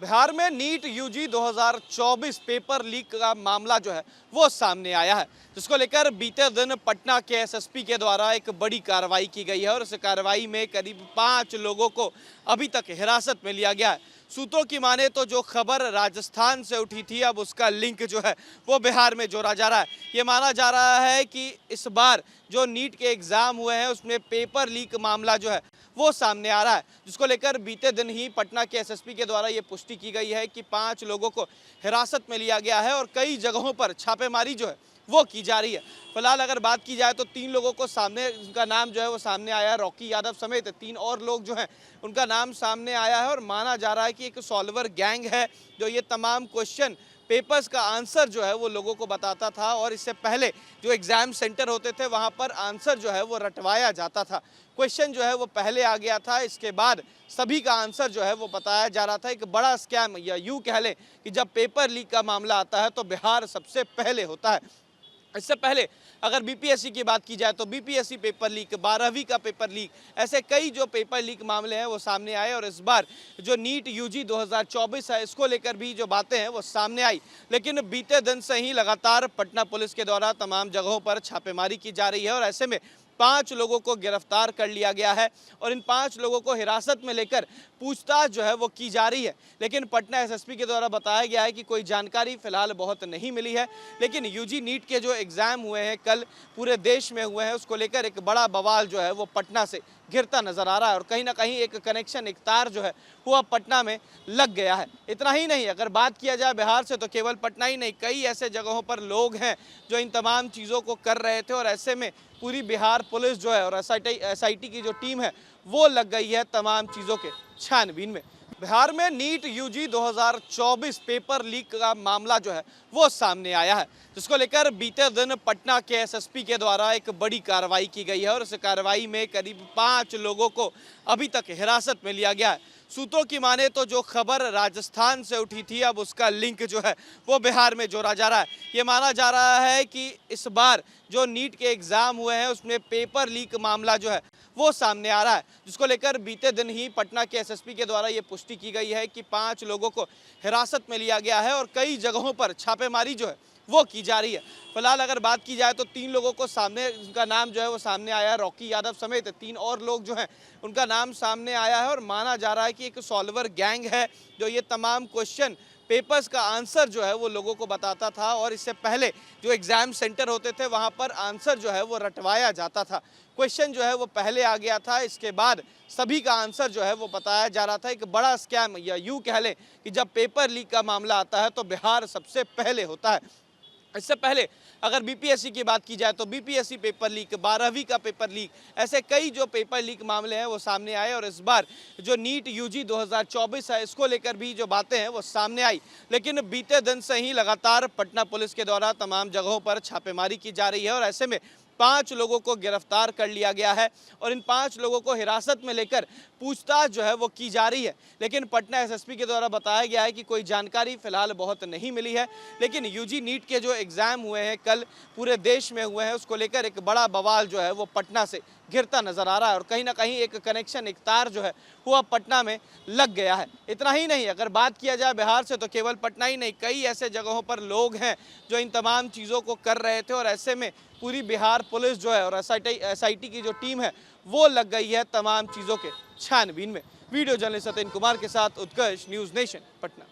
बिहार में NEET UG 2024 paper leak का मामला जो है वो सामने आया है, जिसको लेकर बीते दिन पटना के एसएसपी के द्वारा एक बड़ी कार्रवाई की गई है और इस कार्रवाई में करीब 5 लोगों को अभी तक हिरासत में लिया गया है। सूत्रों की माने तो जो खबर राजस्थान से उठी थी, अब उसका लिंक जो है वो बिहार में जोड़ा जा रहा है। ये माना जा रहा है कि इस बार जो नीट के एग्जाम हुए हैं उसमें पेपर लीक मामला जो है वो सामने आ रहा है, जिसको लेकर बीते दिन ही पटना के एसएसपी के द्वारा ये पुष्टि की गई है कि 5 लोगों को हिरासत में लिया गया है और कई जगहों पर छापेमारी जो है वो की जा रही है। फिलहाल अगर बात की जाए तो 3 लोगों को सामने, उनका नाम जो है वो सामने आया है। रॉकी यादव समेत 3 और लोग जो हैं उनका नाम सामने आया है और माना जा रहा है कि एक सॉल्वर गैंग है जो ये तमाम क्वेश्चन पेपर्स का आंसर जो है वो लोगों को बताता था और इससे पहले जो एग्जाम सेंटर होते थे वहाँ पर आंसर जो है वो रटवाया जाता था। क्वेश्चन जो है वो पहले आ गया था, इसके बाद सभी का आंसर जो है वो बताया जा रहा था। एक बड़ा स्कैम, या यूँ कह लें कि जब पेपर लीक का मामला आता है तो बिहार सबसे पहले होता है। इससे पहले अगर बीपीएससी की बात की जाए तो बीपीएससी पेपर लीक, 12वीं का पेपर लीक, ऐसे कई जो पेपर लीक मामले हैं वो सामने आए और इस बार जो नीट यूजी 2024 है इसको लेकर भी जो बातें हैं वो सामने आई। लेकिन बीते दिन से ही लगातार पटना पुलिस के द्वारा तमाम जगहों पर छापेमारी की जा रही है और ऐसे में 5 लोगों को गिरफ्तार कर लिया गया है और इन 5 लोगों को हिरासत में लेकर पूछताछ जो है वो की जा रही है। लेकिन पटना एसएसपी के द्वारा बताया गया है कि कोई जानकारी फिलहाल बहुत नहीं मिली है। लेकिन यूजी नीट के जो एग्ज़ाम हुए हैं कल पूरे देश में हुए हैं, उसको लेकर एक बड़ा बवाल जो है वो पटना से घिरता नजर आ रहा है और कहीं ना कहीं एक कनेक्शन, एक तार जो है वो अब पटना में लग गया है। इतना ही नहीं, अगर बात किया जाए बिहार से तो केवल पटना ही नहीं, कई ऐसे जगहों पर लोग हैं जो इन तमाम चीज़ों को कर रहे थे और ऐसे में पूरी बिहार पुलिस जो है और एसआईटी की जो टीम है वो लग गई है तमाम चीज़ों के छानबीन में। बिहार में नीट यूजी 2024 पेपर लीक का मामला जो है वो सामने आया है, जिसको लेकर बीते दिन पटना के एसएसपी के द्वारा एक बड़ी कार्रवाई की गई है और इस कार्रवाई में करीब 5 लोगों को अभी तक हिरासत में लिया गया है। सूत्रों की माने तो जो खबर राजस्थान से उठी थी, अब उसका लिंक जो है वो बिहार में जोड़ा जा रहा है। ये माना जा रहा है कि इस बार जो नीट के एग्जाम हुए हैं उसमें पेपर लीक मामला जो है वो सामने आ रहा है, जिसको लेकर बीते दिन ही पटना के एसएसपी के द्वारा ये पुष्टि की गई है कि 5 लोगों को हिरासत में लिया गया है और कई जगहों पर छापेमारी जो है वो की जा रही है। फिलहाल अगर बात की जाए तो 3 लोगों को सामने, उनका नाम जो है वो सामने आया है। रॉकी यादव समेत 3 और लोग जो हैं उनका नाम सामने आया है और माना जा रहा है कि एक सॉल्वर गैंग है जो ये तमाम क्वेश्चन पेपर्स का आंसर जो है वो लोगों को बताता था और इससे पहले जो एग्जाम सेंटर होते थे वहाँ पर आंसर जो है वो रटवाया जाता था। क्वेश्चन जो है वो पहले आ गया था, इसके बाद सभी का आंसर जो है वो बताया जा रहा था। एक बड़ा स्कैम, या यूँ कह लें कि जब पेपर लीक का मामला आता है तो बिहार सबसे पहले होता है। इससे पहले अगर बीपीएससी की बात की जाए तो बीपीएससी पेपर लीक, 12वीं का पेपर लीक, ऐसे कई जो पेपर लीक मामले हैं वो सामने आए और इस बार जो नीट यूजी 2024 है इसको लेकर भी जो बातें हैं वो सामने आई। लेकिन बीते दिन से ही लगातार पटना पुलिस के द्वारा तमाम जगहों पर छापेमारी की जा रही है और ऐसे में 5 लोगों को गिरफ्तार कर लिया गया है और इन 5 लोगों को हिरासत में लेकर पूछताछ जो है वो की जा रही है। लेकिन पटना एसएसपी के द्वारा बताया गया है कि कोई जानकारी फिलहाल बहुत नहीं मिली है। लेकिन यूजी नीट के जो एग्ज़ाम हुए हैं कल पूरे देश में हुए हैं, उसको लेकर एक बड़ा बवाल जो है वो पटना से घिरता नजर आ रहा है और कहीं ना कहीं एक कनेक्शन, एक तार जो है वो अब पटना में लग गया है। इतना ही नहीं, अगर बात किया जाए बिहार से तो केवल पटना ही नहीं, कई ऐसे जगहों पर लोग हैं जो इन तमाम चीज़ों को कर रहे थे और ऐसे में पूरी बिहार पुलिस जो है और एसआईटी की जो टीम है वो लग गई है तमाम चीज़ों के छानबीन में। वीडियो जर्नलिस्ट सत्येंद्र कुमार के साथ उत्कर्ष, न्यूज़ नेशन, पटना।